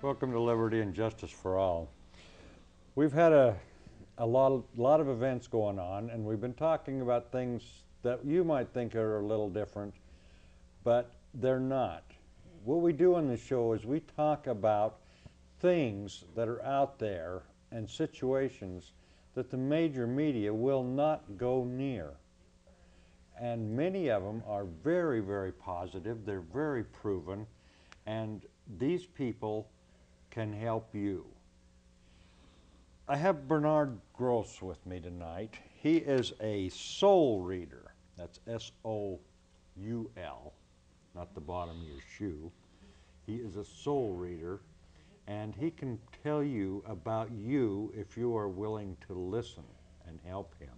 Welcome to Liberty and Justice for All. We've had a lot of events going on, and we've been talking about things that you might think are a little different, but they're not. What we do on this show is we talk about things that are out there and situations that the major media will not go near. And many of them are very, very positive. They're very proven, and these people can help you. I have Bernard Gross with me tonight. He is a soul reader. That's S-O-U-L, not the bottom of your shoe. He is a soul reader, and he can tell you about you if you are willing to listen and help him.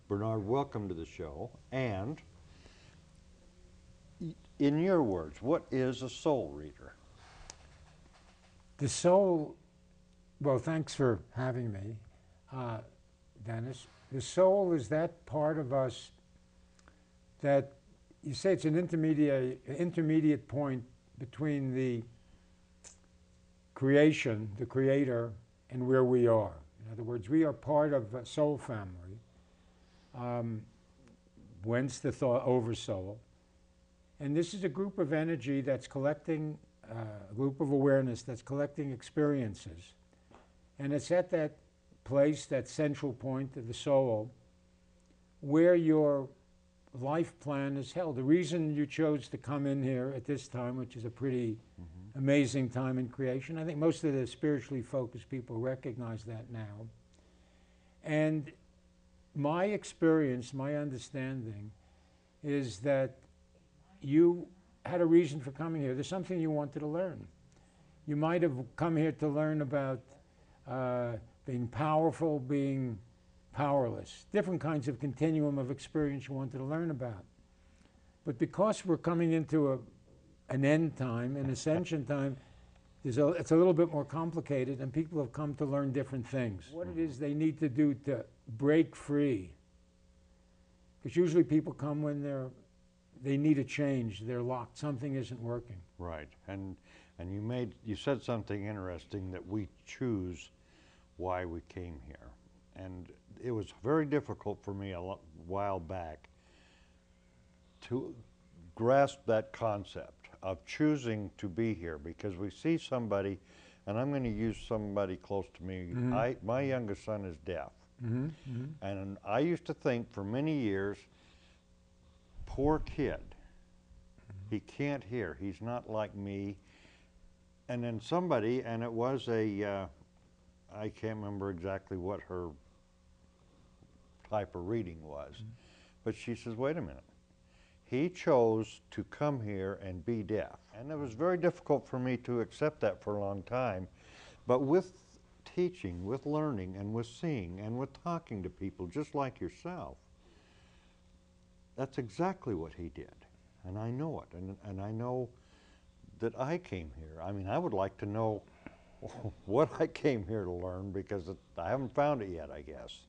Bernard, welcome to the show. And in your words, what is a soul reader? The soul, well, thanks for having me, Dennis. The soul is that part of us that you say it's an intermediate point between the creation, the creator, and where we are. In other words, we are part of a soul family, whence the thought oversoul. And this is a group of energy that's collecting, a group of awareness that's collecting experiences. And it's at that place, that central point of the soul, where your life plan is held. The reason you chose to come in here at this time, which is a pretty amazing time in creation, I think most of the spiritually focused people recognize that now. And my experience, my understanding, is that you had a reason for coming here. There's something you wanted to learn. You might have come here to learn about being powerful, being powerless, different kinds of continuum of experience you wanted to learn about. But because we're coming into an end time, an ascension time, it's a little bit more complicated, and people have come to learn different things. What it is they need to do to break free. Because usually people come when they need a change, they're locked, something isn't working. Right, and you said something interesting, that we choose why we came here. And it was very difficult for me a while back to grasp that concept of choosing to be here, because we see somebody, and I'm going to use somebody close to me. My youngest son is deaf. And I used to think for many years, poor kid, he can't hear, he's not like me. And then somebody, and it was I can't remember exactly what her type of reading was, but she says, wait a minute, he chose to come here and be deaf. And it was very difficult for me to accept that for a long time, but with teaching, with learning, and with seeing, and with talking to people just like yourself, that's exactly what he did. And I know it, and I know that I came here. I mean, I would like to know what I came here to learn, because I haven't found it yet, I guess,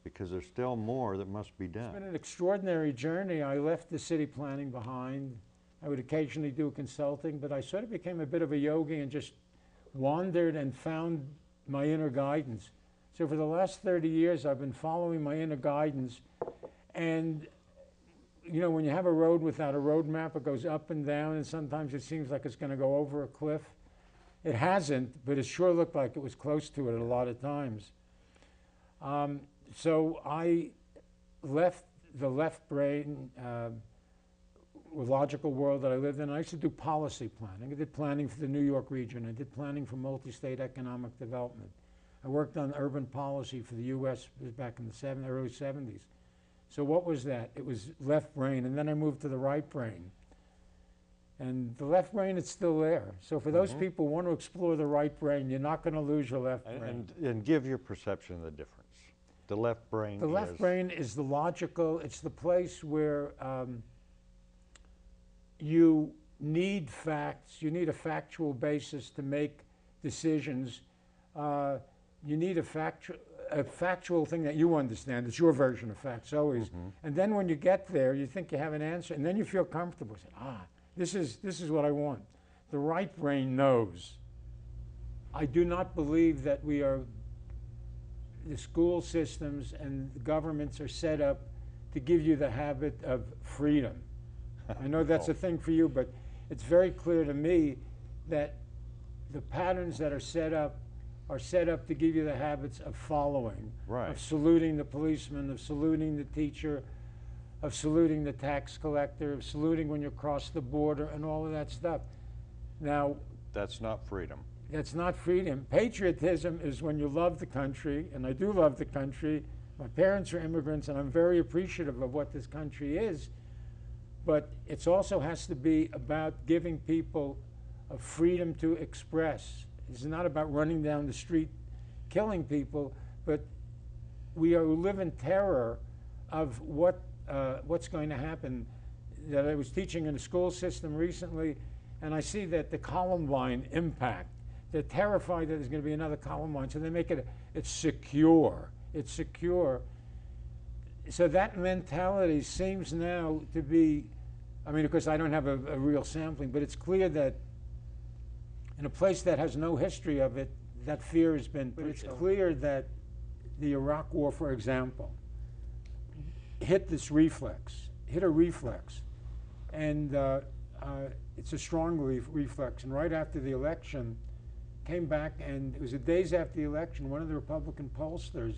because there's still more that must be done. It's been an extraordinary journey. I left the city planning behind. I would occasionally do consulting, but I sort of became a bit of a yogi and just wandered and found my inner guidance. So for the last 30 years, I've been following my inner guidance. And you know, when you have a road without a road map, it goes up and down, and sometimes it seems like it's going to go over a cliff. It hasn't, but it sure looked like it was close to it a lot of times. So I left the left brain, logical world that I lived in. I used to do policy planning. I did planning for the New York region. I did planning for multi-state economic development. I worked on urban policy for the U.S. back in the early 70s. So what was that? It was left brain, and then I moved to the right brain. And the left brain is still there. So for those people who want to explore the right brain, you're not going to lose your left brain. And give your perception of the difference. The left brain The left brain is the logical, it's the place where you need facts, you need a factual basis to make decisions. You need a factual thing that you understand. It's your version of facts always. And then when you get there, you think you have an answer, and then you feel comfortable. Say, this is what I want. The right brain knows. I do not believe that the school systems and the governments are set up to give you the habit of freedom. I know that's a thing for you, but it's very clear to me that the patterns that are set up to give you the habits of following, Right. of saluting the policeman, of saluting the teacher, of saluting the tax collector, of saluting when you cross the border, and all of that stuff. Now, That's not freedom. that's not freedom. Patriotism is when you love the country, and I do love the country. My parents are immigrants, and I'm very appreciative of what this country is. But it also has to be about giving people a freedom to express. It's not about running down the street killing people, but we live in terror of what's going to happen. That I was teaching in a school system recently, and I see that the Columbine impact, they're terrified that there's going to be another Columbine, so they make it's secure. It's secure. So that mentality seems now to be, I mean, because I don't have a real sampling, but it's clear that in a place that has no history of it, that fear has been, but it's clear that the Iraq War, for example, hit a reflex. And it's a strong reflex. And right after the election, came back, and it was the days after the election, one of the Republican pollsters,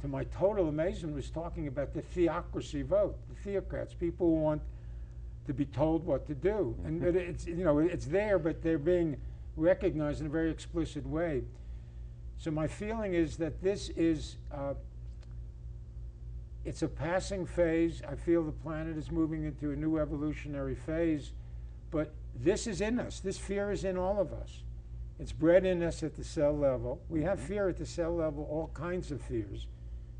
to my total amazement, was talking about the theocracy vote, the theocrats, people who want to be told what to do. And it's, it's there, but they're being recognized in a very explicit way. So my feeling is that this is, it's a passing phase. I feel the planet is moving into a new evolutionary phase, but this is in us. This fear is in all of us. It's bred in us at the cell level. We have fear at the cell level, all kinds of fears.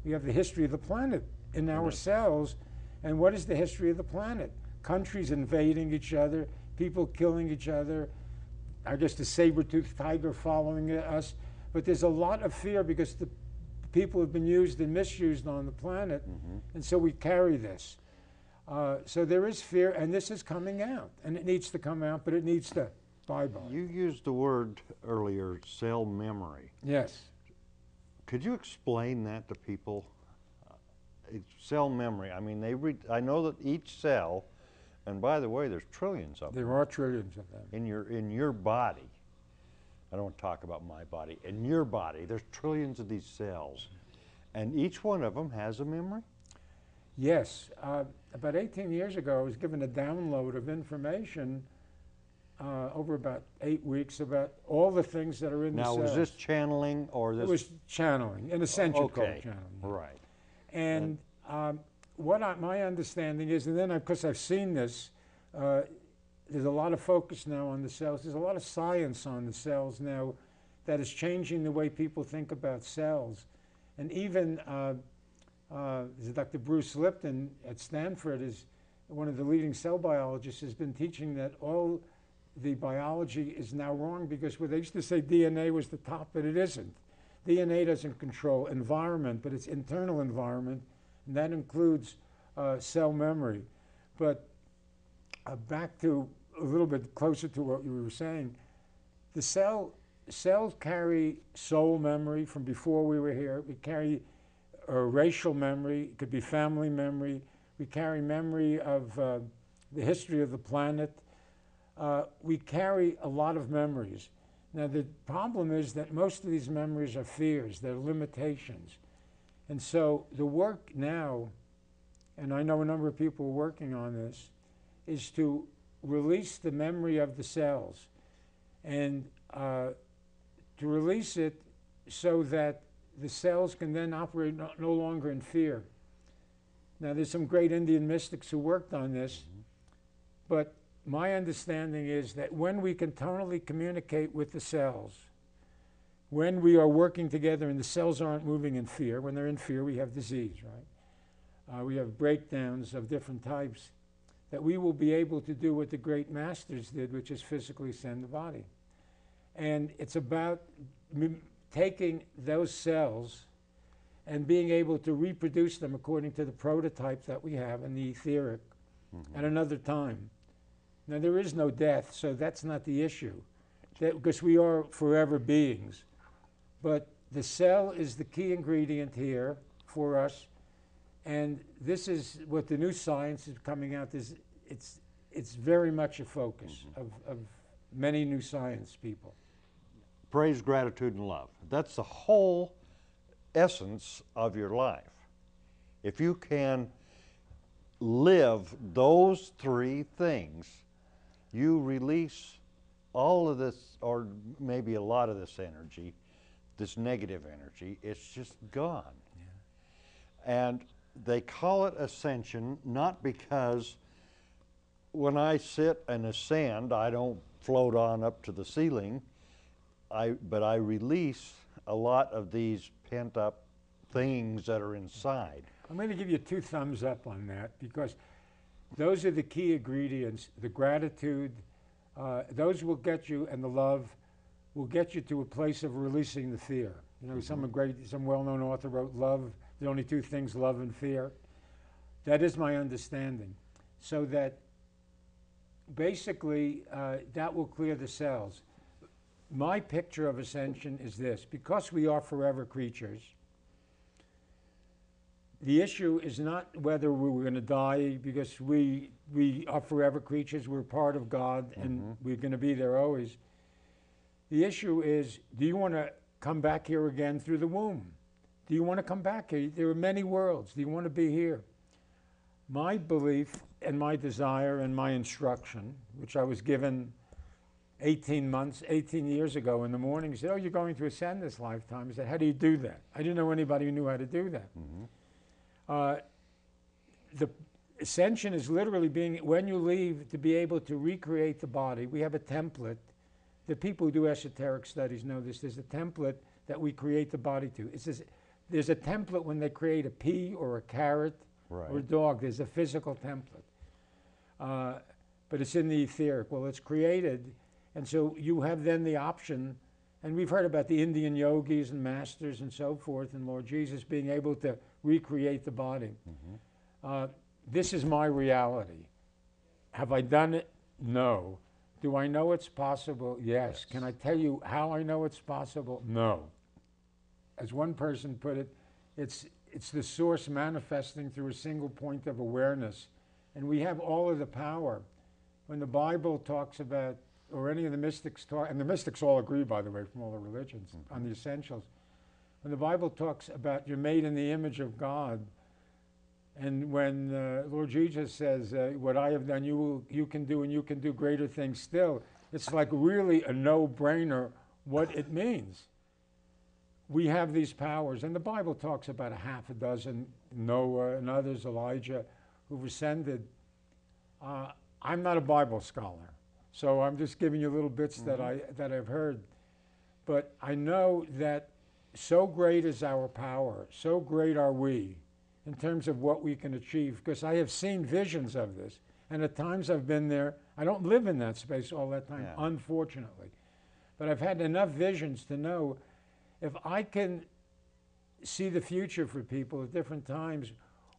We have the history of the planet in our cells. And what is the history of the planet? Countries invading each other, people killing each other, I guess the saber-toothed tiger following us. But there's a lot of fear because the people have been used and misused on the planet, and so we carry this. So there is fear, and this is coming out, and it needs to come out, but it needs to bye-bye. You used the word earlier, cell memory. Yes. Could you explain that to people? Cell memory. I mean, I know that each cell, and by the way, there's trillions of them. There are trillions of them. In your body. I don't want to talk about my body. In your body, there's trillions of these cells, and each one of them has a memory? Yes. About 18 years ago, I was given a download of information over about 8 weeks about all the things that are in the cells. Now, was this channeling or this? It was channeling, in a sense you call Okay, it channeling. right. And my understanding is, and then because I've seen this, there's a lot of focus now on the cells. There's a lot of science on the cells now that is changing the way people think about cells. And even Dr. Bruce Lipton at Stanford is one of the leading cell biologists, has been teaching that all the biology is now wrong because they used to say DNA was the top, but it isn't. DNA doesn't control environment, but it's internal environment, and that includes cell memory. But back to a little bit closer to what you were saying, the cells carry soul memory from before we were here. We carry racial memory. It could be family memory. We carry memory of the history of the planet. We carry a lot of memories. Now, the problem is that most of these memories are fears. They're limitations. And so the work now, and I know a number of people working on this, is to release the memory of the cells and to release it so that the cells can then operate no longer in fear. Now, there's some great Indian mystics who worked on this, but my understanding is that when we can tonally communicate with the cells, when we are working together and the cells aren't moving in fear, when they're in fear, we have disease, right? We have breakdowns of different types, that we will be able to do what the great masters did, which is physically send the body. And it's about taking those cells and being able to reproduce them according to the prototype that we have in the etheric at another time. Now, there is no death, so that's not the issue. because we are forever beings. But the cell is the key ingredient here for us, and this is what the new science is coming out. It's very much a focus of many new science people. Praise, gratitude, and love. That's the whole essence of your life. If you can live those three things, you release all of this, or maybe a lot of this energy, this negative energy. It's just gone. Yeah. And they call it ascension not because when I sit and ascend, I don't float on up to the ceiling, but I release a lot of these pent-up things that are inside. I'm going to give you 2 thumbs up on that, because those are the key ingredients. The gratitude, those will get you, and the love will get you to a place of releasing the fear. You know, some well-known author wrote, "Love, the only 2 things, love and fear." That is my understanding. So that basically that will clear the cells. My picture of ascension is this: because we are forever creatures, the issue is not whether we're going to die, because we are forever creatures, we're part of God, and we're going to be there always. The issue is, do you want to come back here again through the womb? Do you want to come back here? There are many worlds. Do you want to be here? My belief and my desire and my instruction, which I was given 18 years ago in the morning, he said, "Oh, you're going to ascend this lifetime." I said, "How do you do that?" I didn't know anybody who knew how to do that. The ascension is literally being, when you leave, to be able to recreate the body. We have a template. The people who do esoteric studies know this. There's a template that we create the body to. There's a template when they create a pea or a carrot or a dog. There's a physical template. But it's in the etheric. Well, it's created, and so you have then the option, and we've heard about the Indian yogis and masters and so forth, and Lord Jesus being able to recreate the body. This is my reality. Have I done it? No. Do I know it's possible? Yes. Can I tell you how I know it's possible? No. As one person put it, it's the source manifesting through a single point of awareness. And we have all of the power. When the Bible talks about, or any of the mystics talk, and the mystics all agree, by the way, from all the religions, on the essentials. When the Bible talks about you're made in the image of God, and when Lord Jesus says, what I have done, you can do, and you can do greater things still, it's like really a no-brainer what it means. We have these powers, and the Bible talks about a half a dozen, Noah and others, Elijah, who've ascended. I'm not a Bible scholar, so I'm just giving you little bits that I've heard. But I know that so great is our power, so great are we in terms of what we can achieve, because I have seen visions of this, and at times I've been there. I don't live in that space all that time, unfortunately. But I've had enough visions to know if I can see the future for people at different times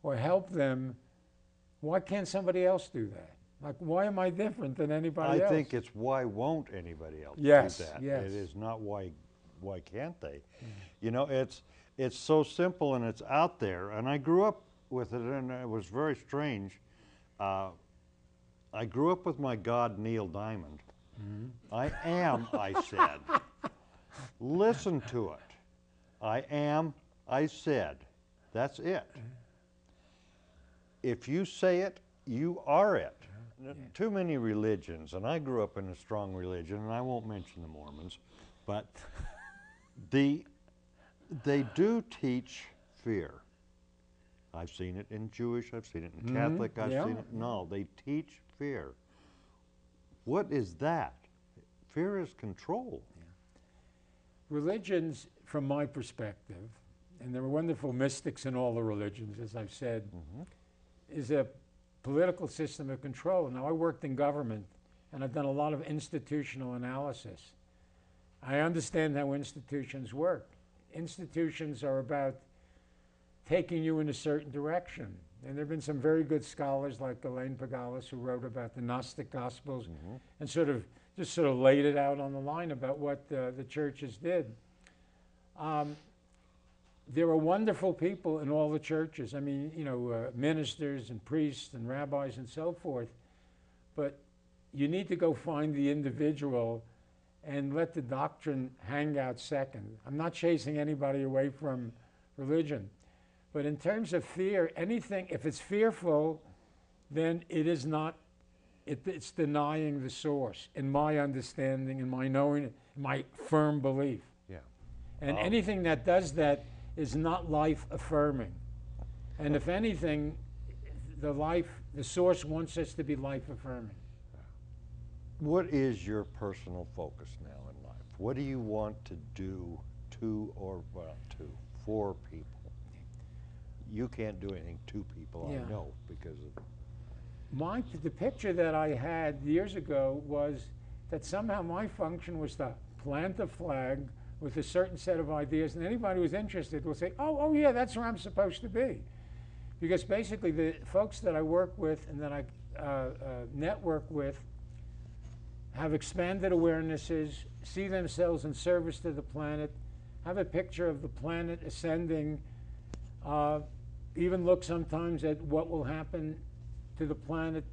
or help them, why can't somebody else do that? Like, why am I different than anybody else? I think it's why won't anybody else do that? Yes. It is not why can't they? You know, it's so simple and it's out there. And I grew up with it, and it was very strange. I grew up with my God, Neil Diamond. I am, I said. Listen to it. I am, I said. That's it. If you say it, you are it. Too many religions, and I grew up in a strong religion, and I won't mention the Mormons, but they do teach fear. I've seen it in Jewish, I've seen it in Catholic, I've seen it in all. They teach fear. What is that? Fear is control. Religions, from my perspective, and there are wonderful mystics in all the religions, as I've said, is a political system of control. Now, I worked in government, and I've done a lot of institutional analysis. I understand how institutions work. Institutions are about taking you in a certain direction. And there have been some very good scholars like Elaine Pagalis who wrote about the Gnostic Gospels and sort of just sort of laid it out on the line about what the churches did. There are wonderful people in all the churches. I mean, you know, ministers and priests and rabbis and so forth. But you need to go find the individual and let the doctrine hang out second. I'm not chasing anybody away from religion. But in terms of fear, anything, if it's fearful, then it is not, it's denying the source, in my understanding, in my knowing, in my firm belief. Yeah. And anything that does that is not life affirming. And if anything, the source wants us to be life affirming. What is your personal focus now in life? What do you want to do for people? You can't do anything to people, Yeah. I know, because of... The picture that I had years ago was that somehow my function was to plant a flag with a certain set of ideas, and anybody who's interested will say, oh yeah, that's where I'm supposed to be. Because basically the folks that I work with and that I network with have expanded awarenesses, see themselves in service to the planet, have a picture of the planet ascending, even look sometimes at what will happen to the planet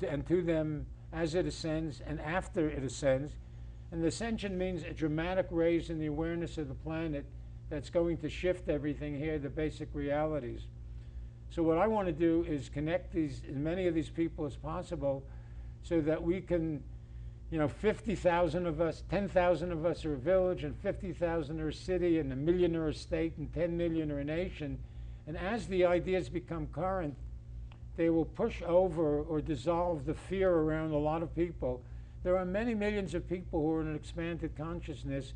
and to them as it ascends and after it ascends. And the ascension means a dramatic raise in the awareness of the planet that's going to shift everything here, the basic realities. So what I want to do is connect as many of these people as possible so that we can, 50,000 of us, 10,000 of us are a village, and 50,000 are a city, and 1 million are a state, and 10 million are a nation. And as the ideas become current, they will push over or dissolve the fear around a lot of people. There are many millions of people who are in an expanded consciousness,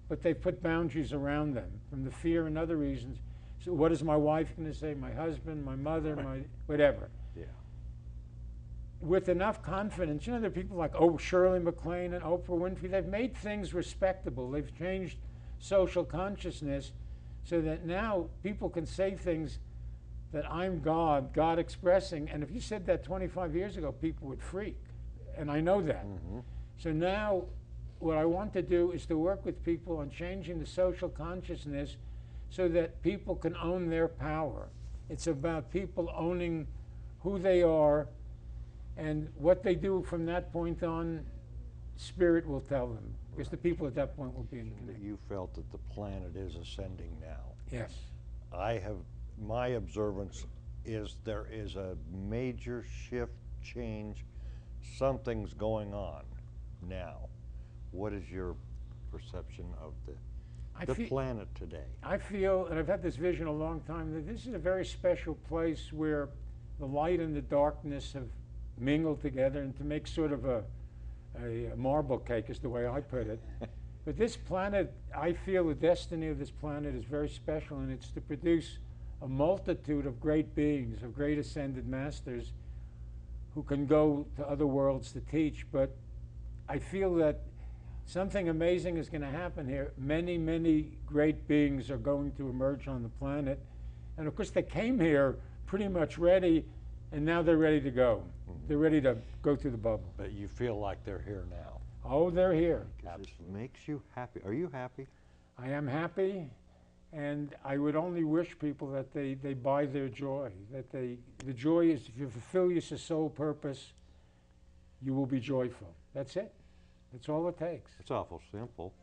but they've put boundaries around them from the fear and other reasons. So what is my wife going to say, my husband, my mother, my whatever? Yeah. With enough confidence, there are people like Shirley MacLaine and Oprah Winfrey. They've made things respectable. They've changed social consciousness so that now people can say things that I'm God expressing. And if you said that 25 years ago, people would freak. And I know that. Mm-hmm. So now what I want to do is to work with people on changing the social consciousness so that people can own their power. It's about people owning who they are, and what they do from that point on, Spirit will tell them. Because the people at that point will be in connection. You felt that the planet is ascending now. Yes. My observance is there is a major shift, change. Something's going on now. What is your perception of the planet today? I feel, and I've had this vision a long time, that this is a very special place where the light and the darkness have mingled together, and to make sort of a marble cake is the way I put it. But this planet, I feel the destiny of this planet is very special, and it's to produce a multitude of great beings, of great ascended masters who can go to other worlds to teach. But I feel that something amazing is going to happen here. Many, many great beings are going to emerge on the planet. And of course, they came here pretty much ready, and now they're ready to go. Mm-hmm. They're ready to go through the bubble. But you feel like they're here now. Oh, they're here. It makes you happy. Are you happy? I am happy, and I would only wish people that they buy their joy. That the joy is, if you fulfill your soul purpose, you will be joyful. That's it. That's all it takes. It's awful simple.